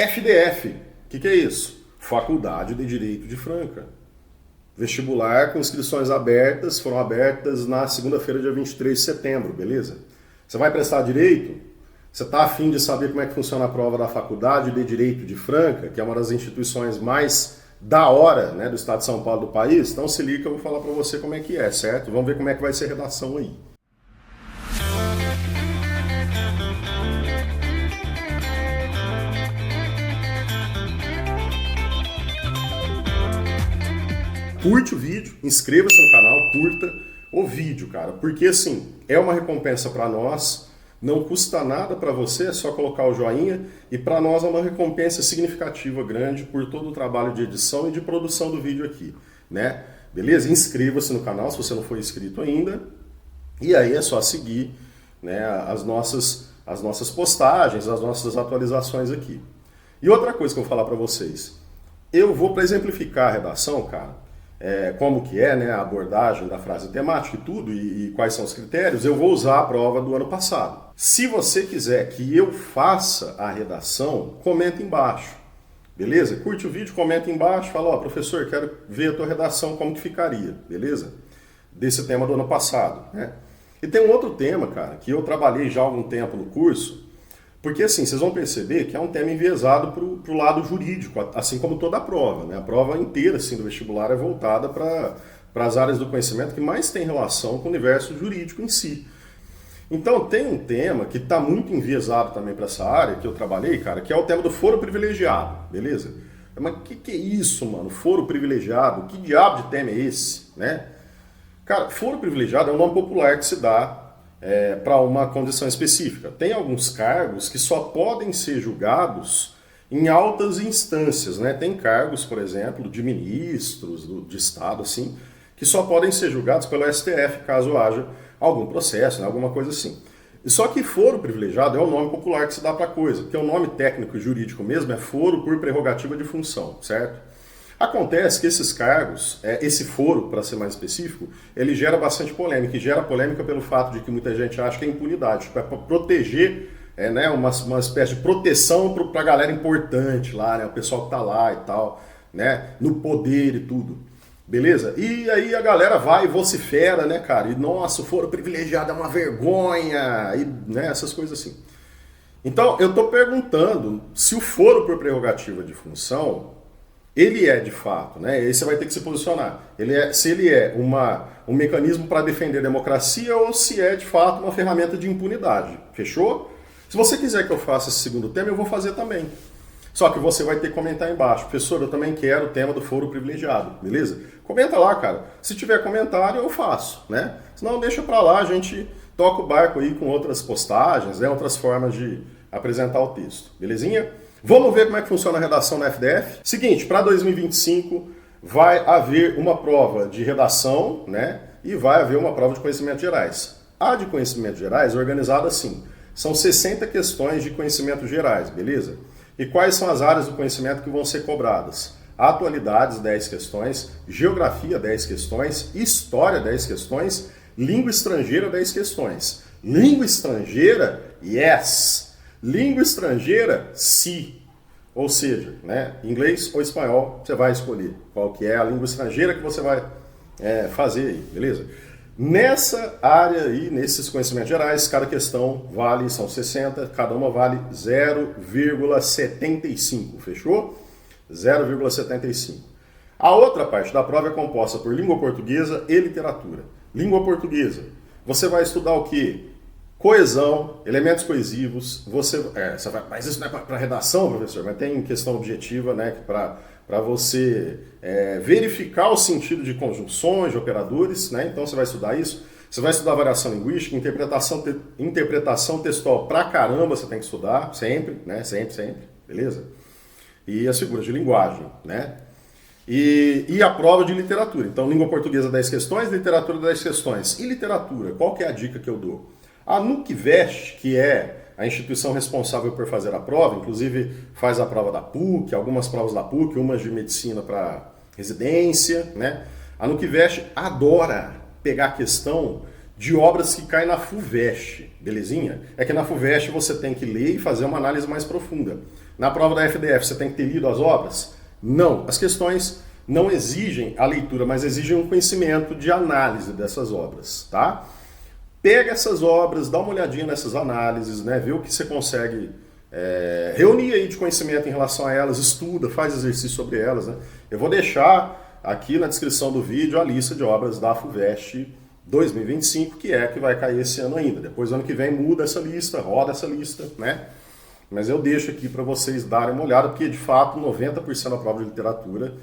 FDF, o que é isso? Faculdade de Direito de Franca. Vestibular com inscrições abertas, foram abertas na segunda-feira, dia 23 de setembro, beleza? Você vai prestar Direito? Você está afim de saber como é que funciona a prova da Faculdade de Direito de Franca, que é uma das instituições mais da hora, né, do estado de São Paulo do país? Então se liga que eu vou falar para você como é que é, certo? Vamos ver como é que vai ser a redação aí. Curte o vídeo, inscreva-se no canal, curta o vídeo, cara. Porque assim, é uma recompensa para nós, não custa nada para você, é só colocar o joinha. E para nós é uma recompensa significativa, grande, por todo o trabalho de edição e de produção do vídeo aqui, né? Beleza? Inscreva-se no canal se você não for inscrito ainda. E aí é só seguir, né, as nossas postagens, as nossas atualizações aqui. E outra coisa que eu vou falar para vocês. Eu vou, para exemplificar a redação, cara, como que é, né, a abordagem da frase temática e tudo, e quais são os critérios, eu vou usar a prova do ano passado. Se você quiser que eu faça a redação, comenta embaixo, beleza? Curte o vídeo, comenta embaixo, fala, ó, professor, quero ver a tua redação, como que ficaria, beleza? Desse tema do ano passado, né? E tem um outro tema, cara, que eu trabalhei já há algum tempo no curso, porque assim, vocês vão perceber que é um tema enviesado para o lado jurídico, assim como toda a prova, né? A prova inteira assim, do vestibular é voltada para as áreas do conhecimento que mais tem relação com o universo jurídico em si. Então tem um tema que está muito enviesado também para essa área que eu trabalhei, cara, que é o tema do foro privilegiado, beleza? Mas o que é isso, mano? Foro privilegiado? Que diabo de tema é esse, né? Cara, foro privilegiado é um nome popular que se dá para uma condição específica. Tem alguns cargos que só podem ser julgados em altas instâncias, né? Tem cargos, por exemplo, de ministros, de Estado, assim, que só podem ser julgados pelo STF, caso haja algum processo, né? Alguma coisa assim. Só que foro privilegiado é o nome popular que se dá para a coisa, porque o nome técnico e jurídico mesmo é foro por prerrogativa de função, certo? Acontece que esses cargos, esse foro, para ser mais específico, ele gera bastante polêmica, e gera polêmica pelo fato de que muita gente acha que é impunidade, tipo, é para proteger, né, uma espécie de proteção para a galera importante lá, né, o pessoal que está lá e tal, né, no poder e tudo, beleza? E aí a galera vai e vocifera, né, cara, e nossa, o foro privilegiado é uma vergonha, e né, essas coisas assim. Então, eu estou perguntando se o foro por prerrogativa de função ele é de fato, né? Aí você vai ter que se posicionar. Se ele é um mecanismo para defender a democracia ou se é de fato uma ferramenta de impunidade. Fechou? Se você quiser que eu faça esse segundo tema, eu vou fazer também. Só que você vai ter que comentar embaixo. Professor, eu também quero o tema do foro privilegiado, beleza? Comenta lá, cara. Se tiver comentário, eu faço, né? Senão deixa pra lá, a gente toca o barco aí com outras postagens, né? Outras formas de apresentar o texto, belezinha? Vamos ver como é que funciona a redação na FDF? Seguinte, para 2025 vai haver uma prova de redação, né? E vai haver uma prova de conhecimentos gerais. A de conhecimentos gerais é organizada assim. São 60 questões de conhecimentos gerais, beleza? E quais são as áreas do conhecimento que vão ser cobradas? Atualidades, 10 questões. Geografia, 10 questões. História, 10 questões. Língua estrangeira, 10 questões. Língua estrangeira, yes! Língua estrangeira, sim. Ou seja, né, inglês ou espanhol, você vai escolher qual que é a língua estrangeira que você vai fazer aí, beleza? Nessa área aí, nesses conhecimentos gerais, cada questão vale, são 60, cada uma vale 0,75, fechou? 0,75. A outra parte da prova é composta por língua portuguesa e literatura. Língua portuguesa, você vai estudar o quê? Coesão, elementos coesivos, você vai, mas isso não é para redação, professor, mas tem questão objetiva, né, para você verificar o sentido de conjunções, de operadores, né, então você vai estudar isso, você vai estudar variação linguística, interpretação textual pra caramba você tem que estudar, sempre, né, sempre, beleza? E as figuras de linguagem, né? E a prova de literatura, então língua portuguesa 10 questões, literatura 10 questões. E literatura, qual que é a dica que eu dou? A NUCVEST, que é a instituição responsável por fazer a prova, inclusive faz a prova da PUC, algumas provas da PUC, umas de medicina para residência, né? A NUCVEST adora pegar a questão de obras que caem na FUVEST, belezinha? É que na FUVEST você tem que ler e fazer uma análise mais profunda. Na prova da FDF você tem que ter lido as obras? Não. As questões não exigem a leitura, mas exigem um conhecimento de análise dessas obras, tá? Pega essas obras, dá uma olhadinha nessas análises, né? Vê o que você consegue reunir aí de conhecimento em relação a elas, estuda, faz exercício sobre elas, né? Eu vou deixar aqui na descrição do vídeo a lista de obras da FUVEST 2025, que vai cair esse ano ainda. Depois, ano que vem, muda essa lista, roda essa lista, né? Mas eu deixo aqui para vocês darem uma olhada, porque de fato 90% da prova de literatura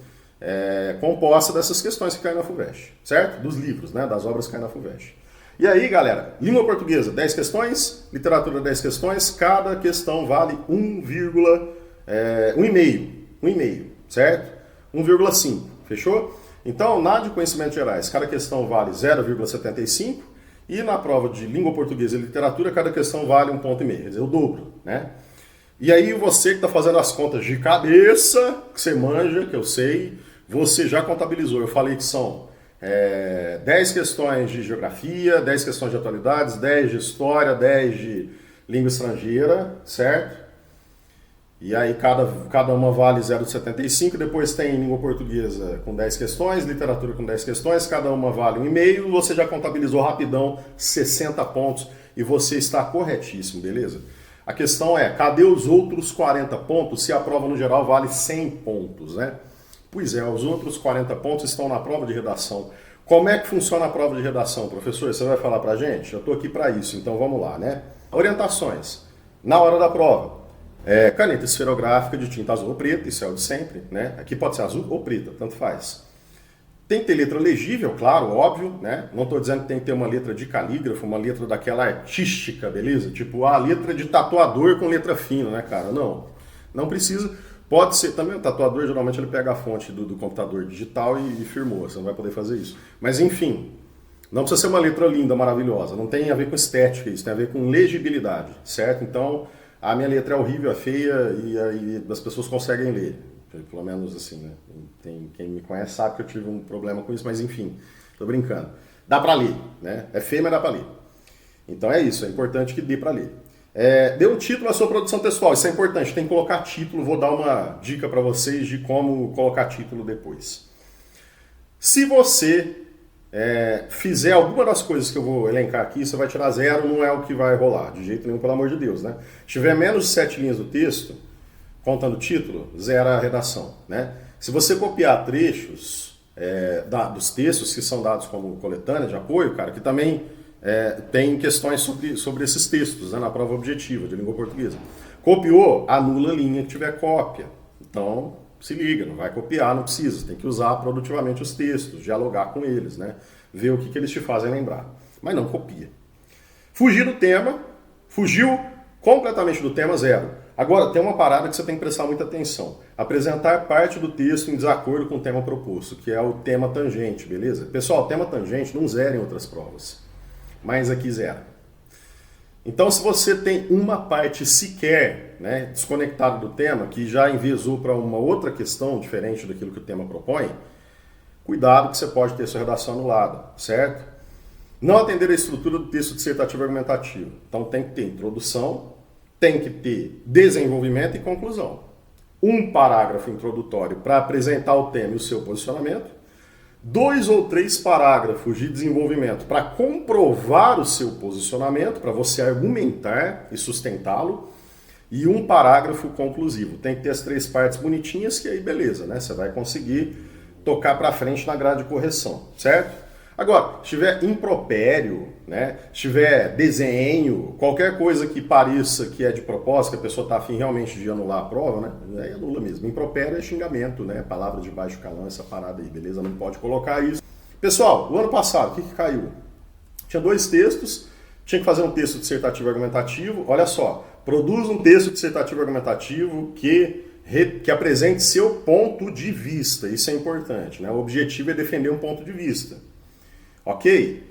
é composta dessas questões que caem na FUVEST, certo? Dos livros, né? Das obras que caem na FUVEST. E aí, galera, língua portuguesa, 10 questões, literatura, 10 questões, cada questão vale 1,5, certo? 1,5, fechou? Então, na de conhecimentos gerais, cada questão vale 0,75 e na prova de língua portuguesa e literatura, cada questão vale 1,5 ponto, quer dizer, o dobro, né? E aí você que está fazendo as contas de cabeça, que você manja, que eu sei, você já contabilizou. Eu falei que são 10 questões de geografia, 10 questões de atualidades, 10 de história, 10 de língua estrangeira, certo? E aí cada uma vale 0,75, depois tem língua portuguesa com 10 questões, literatura com 10 questões, cada uma vale 1,5, você já contabilizou rapidão 60 pontos e você está corretíssimo, beleza? A questão é, cadê os outros 40 pontos se a prova no geral vale 100 pontos, né? Pois é, os outros 40 pontos estão na prova de redação. Como é que funciona a prova de redação, professor? Você vai falar pra gente? Eu estou aqui para isso, então vamos lá, né? Orientações. Na hora da prova, caneta esferográfica de tinta azul ou preta, isso é o de sempre, né? Aqui pode ser azul ou preta, tanto faz. Tem que ter letra legível, claro, óbvio, né? Não estou dizendo que tem que ter uma letra de calígrafo, uma letra daquela artística, beleza? Tipo, a letra de tatuador com letra fina, né, cara? Não precisa. Pode ser também, o tatuador geralmente ele pega a fonte do computador digital e firmou, você não vai poder fazer isso. Mas enfim, não precisa ser uma letra linda, maravilhosa, não tem a ver com estética isso, tem a ver com legibilidade, certo? Então, a minha letra é horrível, é feia e aí as pessoas conseguem ler, pelo menos assim, né? Quem me conhece sabe que eu tive um problema com isso, mas enfim, tô brincando. Dá pra ler, né? É feio, mas dá pra ler. Então é isso, é importante que dê pra ler. Dê um título à sua produção textual, isso é importante, tem que colocar título, vou dar uma dica para vocês de como colocar título depois. Se você fizer alguma das coisas que eu vou elencar aqui, você vai tirar 0, não é o que vai rolar, de jeito nenhum, pelo amor de Deus, né? Se tiver menos de 7 linhas do texto, contando o título, 0 a redação, né? Se você copiar trechos dos textos que são dados como coletânea de apoio, cara, que também... tem questões sobre esses textos, né, na prova objetiva de língua portuguesa. Copiou, anula a linha que tiver cópia. Então, se liga, não vai copiar, não precisa. Tem que usar produtivamente os textos, dialogar com eles, né, ver o que eles te fazem lembrar. Mas não copia. Fugir do tema, fugiu completamente do tema, 0. Agora, tem uma parada que você tem que prestar muita atenção. Apresentar parte do texto em desacordo com o tema proposto, que é o tema tangente, beleza? Pessoal, tema tangente não zera em outras provas. Mas aqui 0. Então, se você tem uma parte sequer, né, desconectada do tema, que já enviesou para uma outra questão diferente daquilo que o tema propõe, cuidado que você pode ter sua redação anulada, certo? Não atender a estrutura do texto dissertativo argumentativo. Então, tem que ter introdução, tem que ter desenvolvimento e conclusão. Um parágrafo introdutório para apresentar o tema e o seu posicionamento. 2 ou 3 parágrafos de desenvolvimento para comprovar o seu posicionamento, para você argumentar e sustentá-lo, e um parágrafo conclusivo. Tem que ter as 3 partes bonitinhas, que aí beleza, né? Você vai conseguir tocar para frente na grade de correção, certo? Agora, se tiver impropério, né? Se tiver desenho, qualquer coisa que pareça que é de propósito, que a pessoa está afim realmente de anular a prova, né? Aí anula mesmo. Impropério é xingamento, né? Palavra de baixo calão, essa parada aí, beleza? Não pode colocar isso. Pessoal, o ano passado, o que caiu? Tinha 2 textos, tinha que fazer um texto dissertativo argumentativo. Olha só, produz um texto dissertativo argumentativo que apresente seu ponto de vista. Isso é importante, né? O objetivo é defender um ponto de vista. Ok?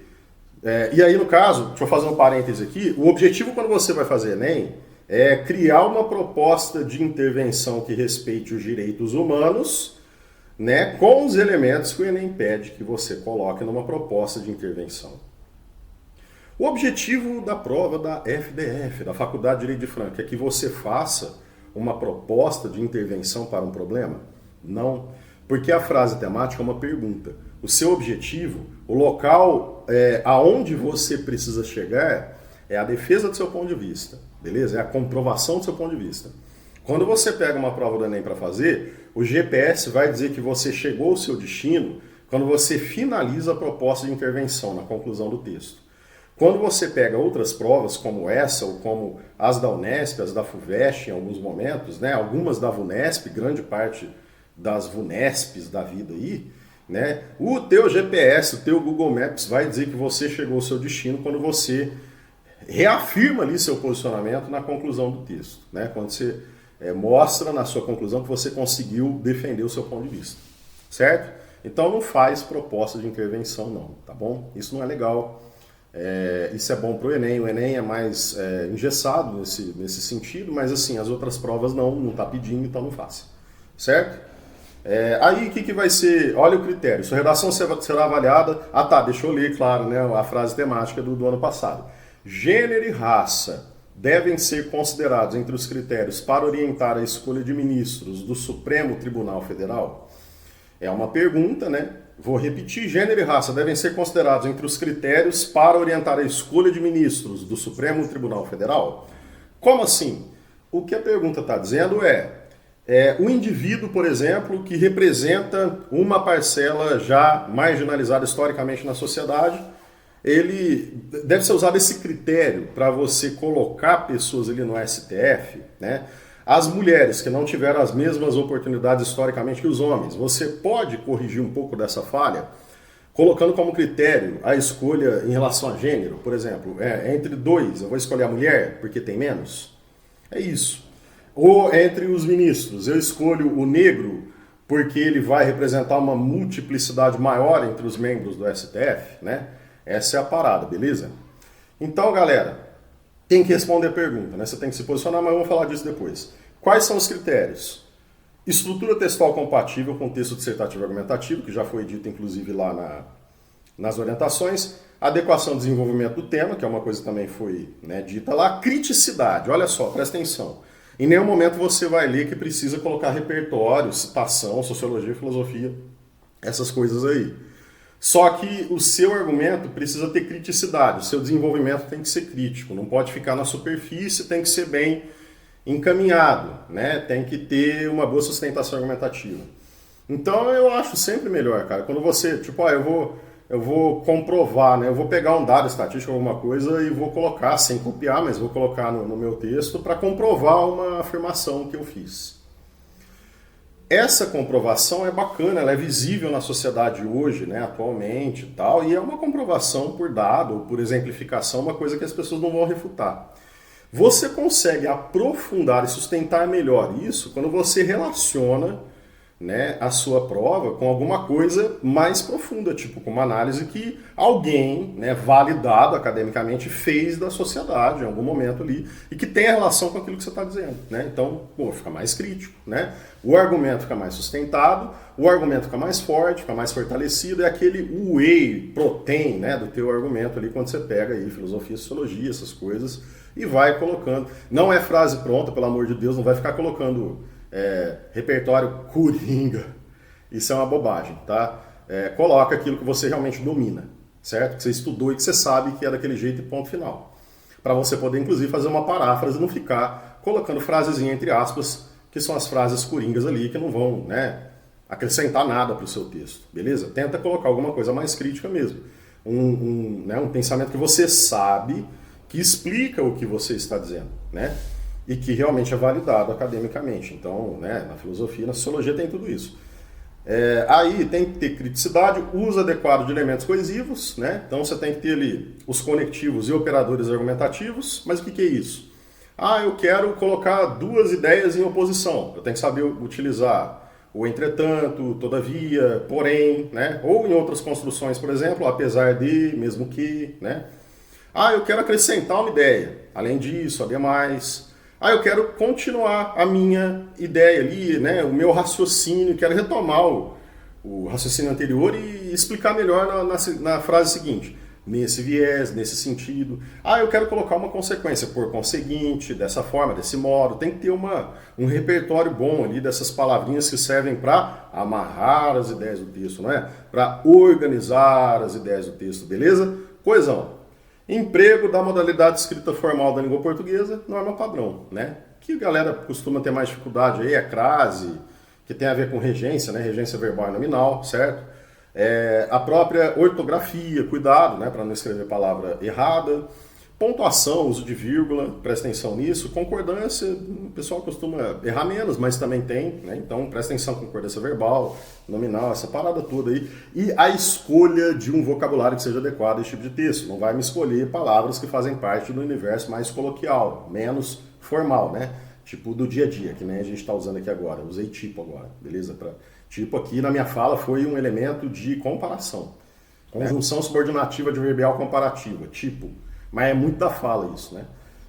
E aí, no caso, deixa eu fazer um parêntese aqui, o objetivo quando você vai fazer Enem é criar uma proposta de intervenção que respeite os direitos humanos, né, com os elementos que o Enem pede que você coloque numa proposta de intervenção. O objetivo da prova da FDF, da Faculdade de Direito de Franca, é que você faça uma proposta de intervenção para um problema? Não, porque a frase temática é uma pergunta. O seu objetivo, o local aonde você precisa chegar é a defesa do seu ponto de vista, beleza? É a comprovação do seu ponto de vista. Quando você pega uma prova do Enem para fazer, o GPS vai dizer que você chegou ao seu destino quando você finaliza a proposta de intervenção na conclusão do texto. Quando você pega outras provas como essa, ou como as da Unesp, as da FUVEST em alguns momentos, né, algumas da VUNESP, grande parte das VUNESPs da vida aí, né, o teu GPS, o teu Google Maps vai dizer que você chegou ao seu destino quando você reafirma ali seu posicionamento na conclusão do texto, né, quando você mostra na sua conclusão que você conseguiu defender o seu ponto de vista, certo? Então não faz proposta de intervenção não, tá bom? Isso não é legal. Isso é bom para o Enem. O Enem é mais engessado nesse sentido, mas assim, as outras provas não está pedindo, então não faça. Certo? Aí o que vai ser? Olha o critério. Sua redação será avaliada. Ah tá, deixa eu ler, claro, né, a frase temática do ano passado. Gênero e raça devem ser considerados entre os critérios para orientar a escolha de ministros do Supremo Tribunal Federal? É uma pergunta, né? Vou repetir, gênero e raça devem ser considerados entre os critérios para orientar a escolha de ministros do Supremo Tribunal Federal? Como assim? O que a pergunta está dizendo o indivíduo, por exemplo, que representa uma parcela já marginalizada historicamente na sociedade, ele deve ser usado esse critério para você colocar pessoas ali no STF, né? As mulheres que não tiveram as mesmas oportunidades historicamente que os homens, você pode corrigir um pouco dessa falha, colocando como critério a escolha em relação a gênero, por exemplo, entre dois, eu vou escolher a mulher porque tem menos? É isso. Ou entre os ministros, eu escolho o negro porque ele vai representar uma multiplicidade maior entre os membros do STF, né? Essa é a parada, beleza? Então, galera, tem que responder a pergunta, né? Você tem que se posicionar, mas vamos falar disso depois. Quais são os critérios? Estrutura textual compatível com texto dissertativo argumentativo, que já foi dito inclusive lá nas orientações. Adequação e desenvolvimento do tema, que é uma coisa que também foi, né, dita lá. Criticidade, olha só, presta atenção. Em nenhum momento você vai ler que precisa colocar repertório, citação, sociologia, filosofia, essas coisas aí. Só que o seu argumento precisa ter criticidade, o seu desenvolvimento tem que ser crítico, não pode ficar na superfície, tem que ser bem encaminhado, né? Tem que ter uma boa sustentação argumentativa. Então eu acho sempre melhor, cara, quando você, tipo, eu vou comprovar, né? Eu vou pegar um dado estatístico, alguma coisa, e vou colocar, sem copiar, mas vou colocar no meu texto para comprovar uma afirmação que eu fiz. Essa comprovação é bacana, ela é visível na sociedade hoje, né, atualmente e tal, e é uma comprovação por dado, ou por exemplificação, uma coisa que as pessoas não vão refutar. Você consegue aprofundar e sustentar melhor isso quando você relaciona, né, a sua prova com alguma coisa mais profunda, tipo com uma análise que alguém, né, validado academicamente fez da sociedade em algum momento ali e que tem a relação com aquilo que você está dizendo, né? Então, fica mais crítico, né? O argumento fica mais sustentado, o argumento fica mais forte, fica mais fortalecido, é aquele whey protein, né, do teu argumento ali quando você pega aí filosofia, sociologia, essas coisas e vai colocando. Não é frase pronta, pelo amor de Deus, não vai ficar colocando repertório coringa. Isso é uma bobagem, tá? Coloca aquilo que você realmente domina, certo? Que você estudou e que você sabe que é daquele jeito e ponto final. Para você poder, inclusive, fazer uma paráfrase e não ficar colocando frasezinha entre aspas, que são as frases coringas ali que não vão, né, acrescentar nada para o seu texto, beleza? Tenta colocar alguma coisa mais crítica mesmo. Um pensamento que você sabe, que explica o que você está dizendo, né? E que realmente é validado academicamente. Então, né, na filosofia, na sociologia tem tudo isso. Aí tem que ter criticidade, uso adequado de elementos coesivos, né? Então você tem que ter ali os conectivos e operadores argumentativos, mas o que é isso? Eu quero colocar duas ideias em oposição. Eu tenho que saber utilizar o entretanto, todavia, porém, né? Ou em outras construções, por exemplo, apesar de, mesmo que, né? Eu quero acrescentar uma ideia, além disso, ademais. Eu quero continuar a minha ideia ali, né, o meu raciocínio, quero retomar o raciocínio anterior e explicar melhor na frase seguinte. nesse viés, nesse sentido. Ah, eu quero colocar uma consequência, por conseguinte, dessa forma, desse modo. Tem que ter um repertório bom ali dessas palavrinhas que servem para amarrar as ideias do texto, não é? Para organizar as ideias do texto, beleza? Coisão. Emprego da modalidade escrita formal da língua portuguesa, norma padrão, né? Que a galera costuma ter mais dificuldade aí, é crase, que tem a ver com regência, né? Regência verbal e nominal, certo? A própria ortografia, cuidado, né, para não escrever palavra errada. Pontuação, uso de vírgula, presta atenção nisso. Concordância, o pessoal costuma errar menos, mas também tem, né? Então presta atenção, concordância verbal, nominal, essa parada toda aí. E a escolha de um vocabulário que seja adequado a esse tipo de texto. Não vai me escolher palavras que fazem parte do universo mais coloquial, menos formal, né? Tipo do dia a dia, que nem a gente está usando aqui agora. Eu usei tipo agora, beleza? Tipo aqui na minha fala foi um elemento de comparação. Conjunção subordinativa adverbial comparativa, tipo. Mas é muito da fala isso, né?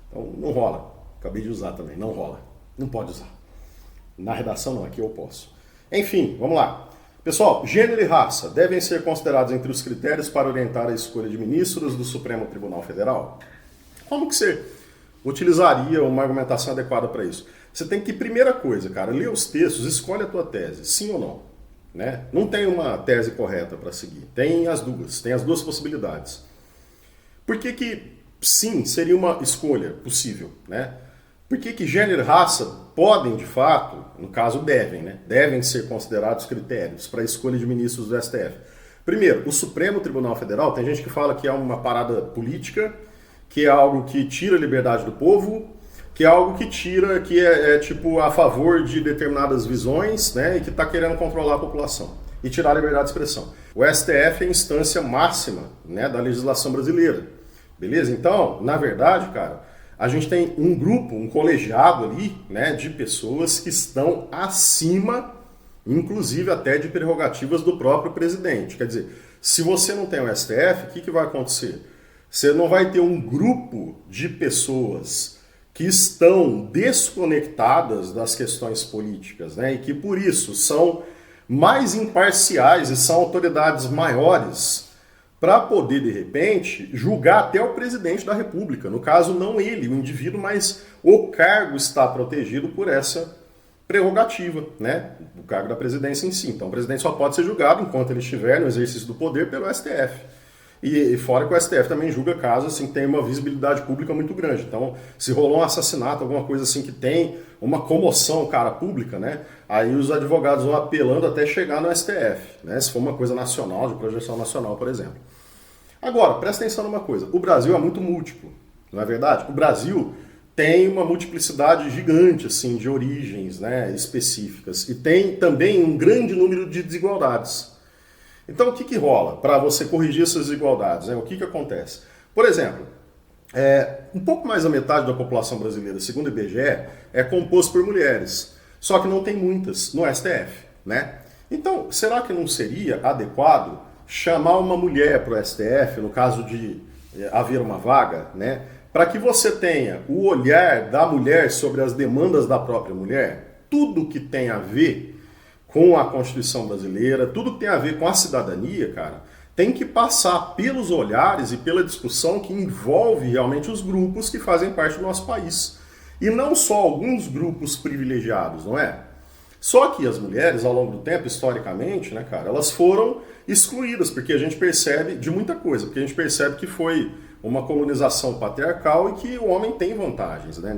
Então não rola. Acabei de usar também, não rola. Não pode usar. Na redação não, aqui eu posso. Enfim, vamos lá. Pessoal, gênero e raça devem ser considerados entre os critérios para orientar a escolha de ministros do Supremo Tribunal Federal? Como que você utilizaria uma argumentação adequada para isso? Você tem que, primeira coisa, cara, ler os textos, escolhe a tua tese, sim ou não. Né? Não tem uma tese correta para seguir, tem as duas possibilidades. Por que sim seria uma escolha possível? Né? Por que gênero e raça podem, de fato, no caso devem, né? Devem ser considerados critérios para a escolha de ministros do STF? Primeiro, o Supremo Tribunal Federal, tem gente que fala que é uma parada política, que é algo que tira a liberdade do povo, que é algo que tira, que é tipo a favor de determinadas visões, né, e que está querendo controlar a população e tirar a liberdade de expressão. O STF é a instância máxima, né, da legislação brasileira, beleza? Então, na verdade, cara, a gente tem um grupo, um colegiado ali, né, de pessoas que estão acima, inclusive até de prerrogativas do próprio presidente. Quer dizer, se você não tem o STF, o que vai acontecer? Você não vai ter um grupo de pessoas que estão desconectadas das questões políticas, né? E que por isso são mais imparciais e são autoridades maiores para poder, de repente, julgar até o presidente da República. No caso, não ele, o indivíduo, mas o cargo está protegido por essa prerrogativa, né? O cargo da presidência em si. Então, o presidente só pode ser julgado enquanto ele estiver no exercício do poder pelo STF. E fora que o STF também julga casos assim, que tem uma visibilidade pública muito grande. Então, se rolou um assassinato, alguma coisa assim que tem uma comoção, cara, pública, né? Aí os advogados vão apelando até chegar no STF, né? Se for uma coisa nacional, de projeção nacional, por exemplo. Agora, presta atenção numa coisa. O Brasil é muito múltiplo, não é verdade? O Brasil tem uma multiplicidade gigante, assim, de origens, né, específicas. E tem também um grande número de desigualdades. Então, o que rola para você corrigir essas desigualdades? Né? O que acontece? Por exemplo, um pouco mais da metade da população brasileira, segundo o IBGE, é composto por mulheres. Só que não tem muitas no STF. Né? Então, será que não seria adequado chamar uma mulher para o STF, no caso de haver uma vaga, né? Para que você tenha o olhar da mulher sobre as demandas da própria mulher, tudo que tem a ver com a Constituição brasileira, tudo que tem a ver com a cidadania, cara, tem que passar pelos olhares e pela discussão que envolve realmente os grupos que fazem parte do nosso país. E não só alguns grupos privilegiados, não é? Só que as mulheres, ao longo do tempo, historicamente, né, cara, elas foram excluídas, porque a gente percebe de muita coisa, porque a gente percebe que foi uma colonização patriarcal e que o homem tem vantagens, né,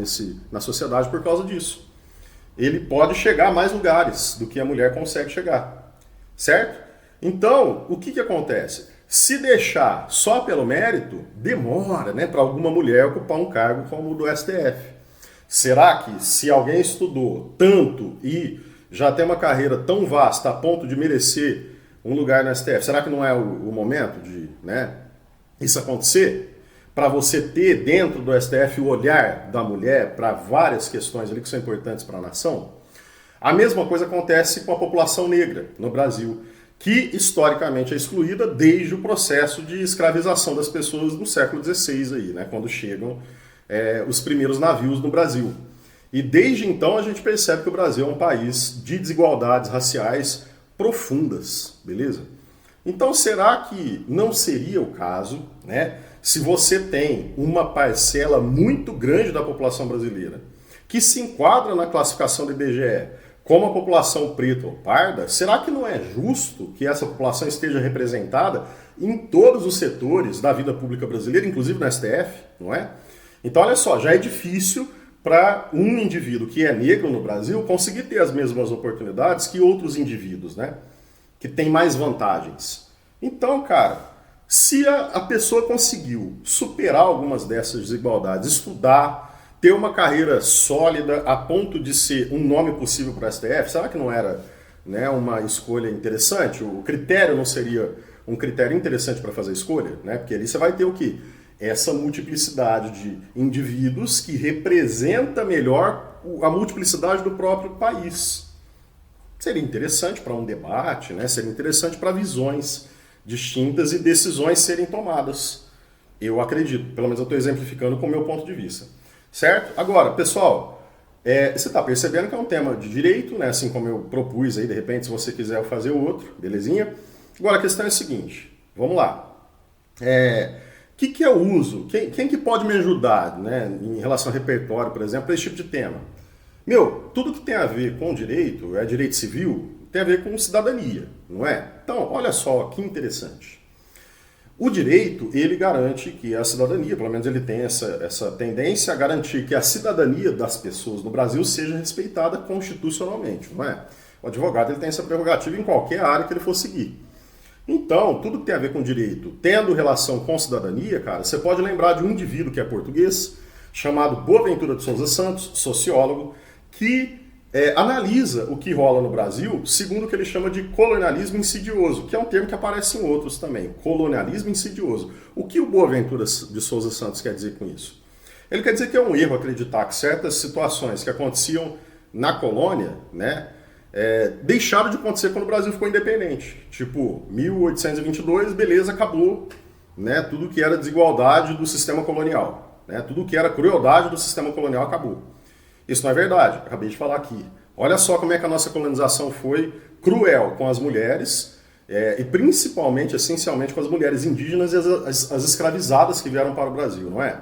na sociedade por causa disso. Ele pode chegar a mais lugares do que a mulher consegue chegar, certo? Então, o que acontece? Se deixar só pelo mérito, demora, né, para alguma mulher ocupar um cargo como o do STF. Será que se alguém estudou tanto e já tem uma carreira tão vasta a ponto de merecer um lugar no STF, será que não é o momento de, né, isso acontecer? Para você ter dentro do STF o olhar da mulher para várias questões ali que são importantes para a nação? A mesma coisa acontece com a população negra no Brasil, que historicamente é excluída desde o processo de escravização das pessoas no século XVI, aí, né, quando chegam os primeiros navios no Brasil. E desde então a gente percebe que o Brasil é um país de desigualdades raciais profundas, beleza? Então, será que não seria o caso, né, se você tem uma parcela muito grande da população brasileira que se enquadra na classificação do IBGE como a população preta ou parda, será que não é justo que essa população esteja representada em todos os setores da vida pública brasileira, inclusive no STF, não é? Então, olha só, já é difícil para um indivíduo que é negro no Brasil conseguir ter as mesmas oportunidades que outros indivíduos, né? Que tem mais vantagens. Então, cara, se a pessoa conseguiu superar algumas dessas desigualdades, estudar, ter uma carreira sólida a ponto de ser um nome possível para o STF, será que não era, né, uma escolha interessante? O critério não seria um critério interessante para fazer a escolha? Né? Porque ali você vai ter o quê? Essa multiplicidade de indivíduos que representa melhor a multiplicidade do próprio país. Seria interessante para um debate, né? Seria interessante para visões distintas e decisões serem tomadas. Eu acredito, pelo menos eu estou exemplificando com o meu ponto de vista. Certo? Agora, pessoal, você está percebendo que é um tema de direito, né? Assim como eu propus aí, de repente, se você quiser fazer outro, belezinha? Agora, a questão é a seguinte, vamos lá. Que é o uso? Quem que pode me ajudar, né, em relação ao repertório, por exemplo, para esse tipo de tema? Meu, tudo que tem a ver com direito, direito civil, tem a ver com cidadania, não é? Então, olha só que interessante. O direito, ele garante que a cidadania, pelo menos ele tem essa tendência a garantir que a cidadania das pessoas no Brasil seja respeitada constitucionalmente, não é? O advogado ele tem essa prerrogativa em qualquer área que ele for seguir. Então, tudo que tem a ver com direito, tendo relação com cidadania, cara, você pode lembrar de um indivíduo que é português, chamado Boaventura de Souza Santos, sociólogo, que analisa o que rola no Brasil segundo o que ele chama de colonialismo insidioso, que é um termo que aparece em outros também, colonialismo insidioso. O que o Boaventura de Souza Santos quer dizer com isso? Ele quer dizer que é um erro acreditar que certas situações que aconteciam na colônia, né, deixaram de acontecer quando o Brasil ficou independente. Tipo, 1822, beleza, acabou, né, tudo que era desigualdade do sistema colonial, né, tudo que era crueldade do sistema colonial acabou. Isso não é verdade, acabei de falar aqui. Olha só como é que a nossa colonização foi cruel com as mulheres, e principalmente, essencialmente, com as mulheres indígenas e as escravizadas que vieram para o Brasil, não é?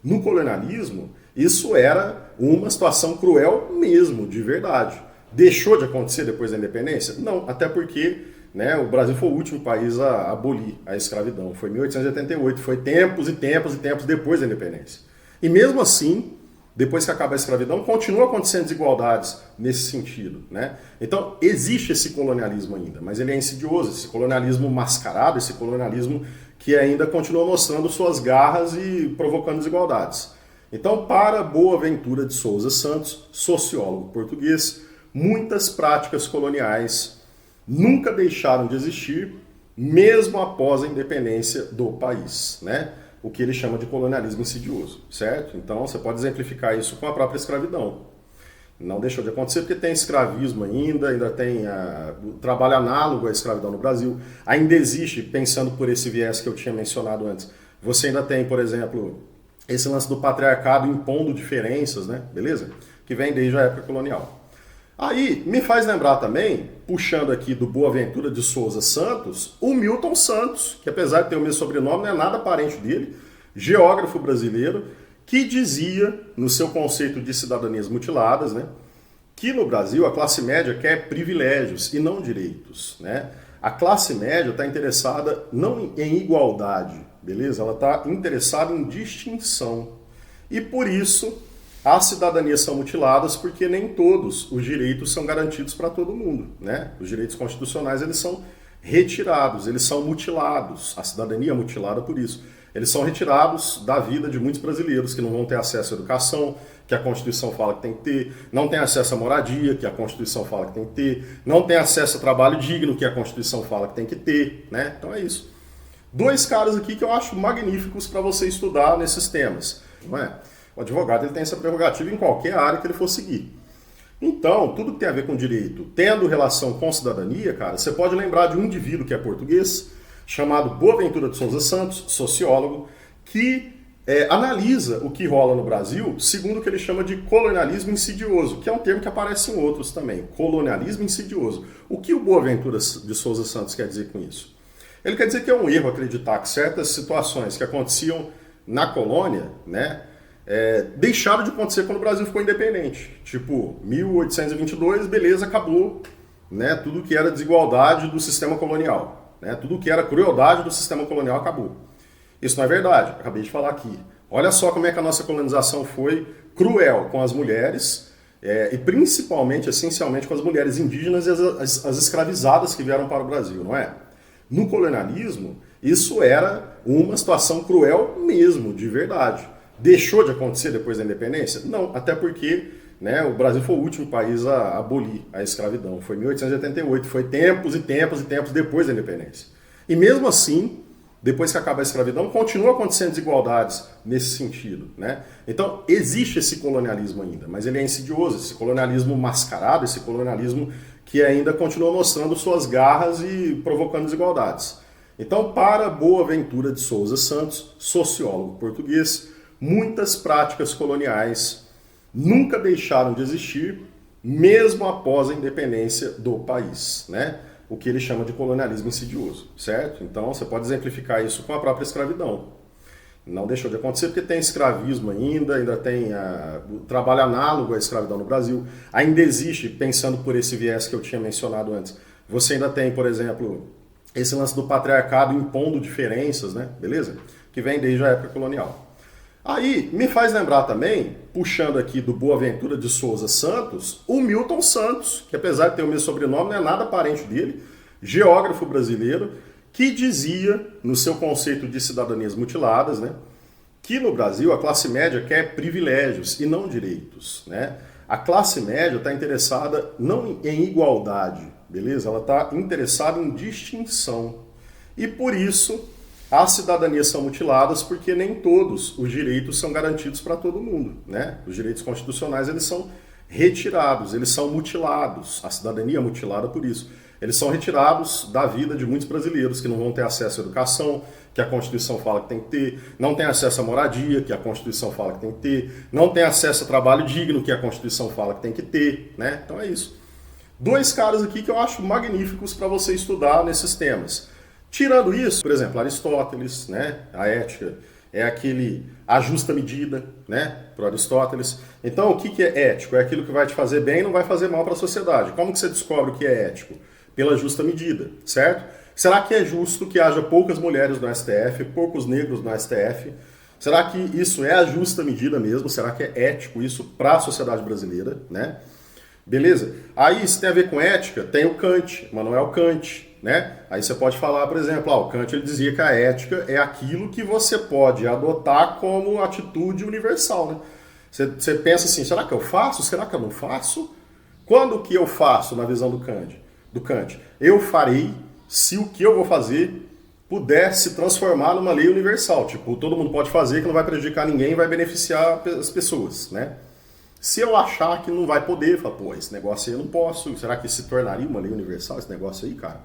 No colonialismo, isso era uma situação cruel mesmo, de verdade. Deixou de acontecer depois da independência? Não, até porque, né, o Brasil foi o último país a abolir a escravidão. Foi em 1888, foi tempos e tempos e tempos depois da independência. E mesmo assim, depois que acaba a escravidão, continua acontecendo desigualdades nesse sentido, né? Então, existe esse colonialismo ainda, mas ele é insidioso, esse colonialismo mascarado, esse colonialismo que ainda continua mostrando suas garras e provocando desigualdades. Então, para Boaventura de Souza Santos, sociólogo português, muitas práticas coloniais nunca deixaram de existir, mesmo após a independência do país, né? O que ele chama de colonialismo insidioso, certo? Então você pode exemplificar isso com a própria escravidão. Não deixou de acontecer porque tem escravismo ainda tem o trabalho análogo à escravidão no Brasil. Ainda existe, pensando por esse viés que eu tinha mencionado antes, você ainda tem, por exemplo, esse lance do patriarcado impondo diferenças, né? Beleza? Que vem desde a época colonial. Aí, me faz lembrar também, puxando aqui do Boaventura de Souza Santos, o Milton Santos, que apesar de ter o mesmo sobrenome, não é nada parente dele, geógrafo brasileiro, que dizia, no seu conceito de cidadanias mutiladas, né, que no Brasil a classe média quer privilégios e não direitos, né? A classe média está interessada não em igualdade, beleza? Ela está interessada em distinção. E por isso as cidadanias são mutiladas, porque nem todos os direitos são garantidos para todo mundo, né? Os direitos constitucionais, eles são retirados, eles são mutilados. A cidadania é mutilada por isso. Eles são retirados da vida de muitos brasileiros que não vão ter acesso à educação, que a Constituição fala que tem que ter, não tem acesso à moradia, que a Constituição fala que tem que ter, não tem acesso a trabalho digno, que a Constituição fala que tem que ter, né? Então é isso. Dois caras aqui que eu acho magníficos para você estudar nesses temas, não é? O advogado ele tem essa prerrogativa em qualquer área que ele for seguir. Então, tudo que tem a ver com direito, tendo relação com cidadania, cara, você pode lembrar de um indivíduo que é português, chamado Boaventura de Souza Santos, sociólogo, que analisa o que rola no Brasil segundo o que ele chama de colonialismo insidioso, que é um termo que aparece em outros também, colonialismo insidioso. O que o Boaventura de Souza Santos quer dizer com isso? Ele quer dizer que é um erro acreditar que certas situações que aconteciam na colônia, né, deixaram de acontecer quando o Brasil ficou independente. Tipo, 1822, beleza, acabou, né, tudo que era desigualdade do sistema colonial, né, tudo que era crueldade do sistema colonial acabou. Isso não é verdade, acabei de falar aqui. Olha só como é que a nossa colonização foi cruel com as mulheres, e principalmente, essencialmente, com as mulheres indígenas e as escravizadas que vieram para o Brasil, não é? No colonialismo, isso era uma situação cruel mesmo, de verdade. Deixou de acontecer depois da independência? Não, até porque, né, o Brasil foi o último país a abolir a escravidão. Foi em 1888, foi tempos e tempos e tempos depois da independência. E mesmo assim, depois que acaba a escravidão, continua acontecendo desigualdades nesse sentido, né? Então, existe esse colonialismo ainda, mas ele é insidioso, esse colonialismo mascarado, esse colonialismo que ainda continua mostrando suas garras e provocando desigualdades. Então, para Boaventura de Souza Santos, sociólogo português, muitas práticas coloniais nunca deixaram de existir, mesmo após a independência do país, né? O que ele chama de colonialismo insidioso, certo? Então, você pode exemplificar isso com a própria escravidão. Não deixou de acontecer porque tem escravismo ainda tem o trabalho análogo à escravidão no Brasil. Ainda existe, pensando por esse viés que eu tinha mencionado antes, você ainda tem, por exemplo, esse lance do patriarcado impondo diferenças, né? Beleza? Que vem desde a época colonial. Aí, me faz lembrar também, puxando aqui do Boaventura de Souza Santos, o Milton Santos, que apesar de ter o mesmo sobrenome, não é nada parente dele, geógrafo brasileiro, que dizia, no seu conceito de cidadanias mutiladas, né, que no Brasil a classe média quer privilégios e não direitos, né? A classe média está interessada não em igualdade, beleza? Ela está interessada em distinção. E por isso as cidadanias são mutiladas, porque nem todos os direitos são garantidos para todo mundo, né? Os direitos constitucionais, eles são retirados, eles são mutilados. A cidadania é mutilada por isso. Eles são retirados da vida de muitos brasileiros que não vão ter acesso à educação, que a Constituição fala que tem que ter, não tem acesso à moradia, que a Constituição fala que tem que ter, não tem acesso a trabalho digno, que a Constituição fala que tem que ter, né? Então é isso. Dois caras aqui que eu acho magníficos para você estudar nesses temas. Tirando isso, por exemplo, Aristóteles, né? A ética é a justa medida, né? Para Aristóteles. Então, o que é ético? É aquilo que vai te fazer bem e não vai fazer mal para a sociedade. Como que você descobre o que é ético? Pela justa medida, certo? Será que é justo que haja poucas mulheres no STF, poucos negros no STF? Será que isso é a justa medida mesmo? Será que é ético isso para a sociedade brasileira, né? Beleza? Aí, se tem a ver com ética, tem o Kant, Immanuel Kant, né? Aí você pode falar, por exemplo, o Kant ele dizia que a ética é aquilo que você pode adotar como atitude universal, né? Você pensa assim, será que eu faço? Será que eu não faço? Quando que eu faço, na visão do Kant? Eu farei se o que eu vou fazer puder se transformar numa lei universal. Tipo, todo mundo pode fazer, que não vai prejudicar ninguém e vai beneficiar as pessoas, né? Se eu achar que não vai poder, falo, pô, esse negócio aí eu não posso, será que se tornaria uma lei universal esse negócio aí, cara?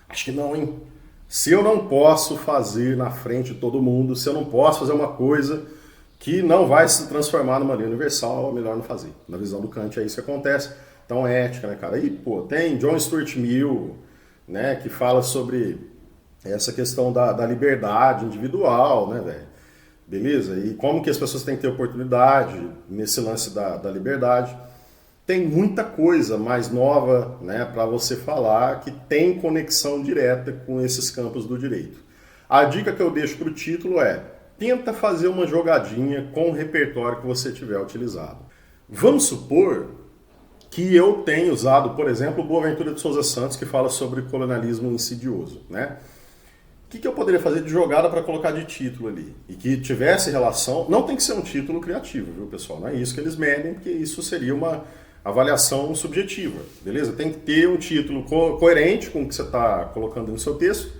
Acho que não, hein? Se eu não posso fazer na frente de todo mundo, se eu não posso fazer uma coisa que não vai se transformar numa lei universal, é melhor não fazer. Na visão do Kant é isso que acontece. Então é ética, né, cara? Aí, pô, tem John Stuart Mill, né, que fala sobre essa questão da liberdade individual, né, velho? Beleza? E como que as pessoas têm que ter oportunidade nesse lance da liberdade. Tem muita coisa mais nova, né, para você falar que tem conexão direta com esses campos do direito. A dica que eu deixo para o título é: tenta fazer uma jogadinha com o repertório que você tiver utilizado. Vamos supor que eu tenha usado, por exemplo, o Boaventura de Souza Santos, que fala sobre colonialismo insidioso, né? O que eu poderia fazer de jogada para colocar de título ali? E que tivesse relação... Não tem que ser um título criativo, viu, pessoal? Não é isso que eles medem, porque isso seria uma avaliação subjetiva, beleza? Tem que ter um título coerente com o que você está colocando no seu texto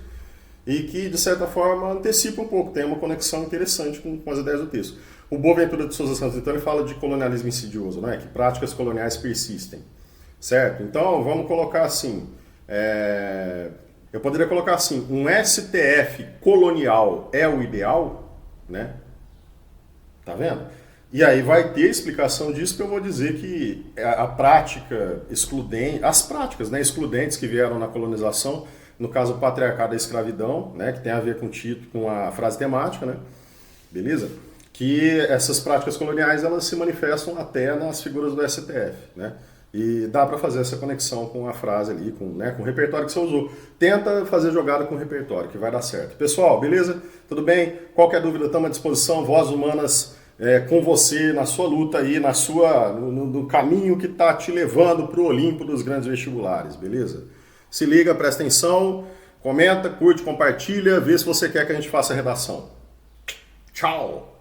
e que, de certa forma, antecipa um pouco, tem uma conexão interessante com as ideias do texto. O Boaventura de Souza Santos, então, ele fala de colonialismo insidioso, né? Que práticas coloniais persistem, certo? Então, vamos colocar assim... Eu poderia colocar assim, um STF colonial é o ideal, né? Tá vendo? E aí vai ter explicação disso, que eu vou dizer que a prática excludente, as práticas, né, excludentes que vieram na colonização no caso o patriarcado da escravidão, né, que tem a ver com o título, com a frase temática, né, beleza? Que essas práticas coloniais elas se manifestam até nas figuras do STF, né? E dá para fazer essa conexão com a frase ali, com, né, com o repertório que você usou. Tenta fazer jogada com o repertório, que vai dar certo. Pessoal, beleza? Tudo bem? Qualquer dúvida, estamos à disposição. Vozes Humanas com você, na sua luta aí, no caminho que está te levando para o Olimpo dos grandes vestibulares, beleza? Se liga, presta atenção, comenta, curte, compartilha, vê se você quer que a gente faça a redação. Tchau!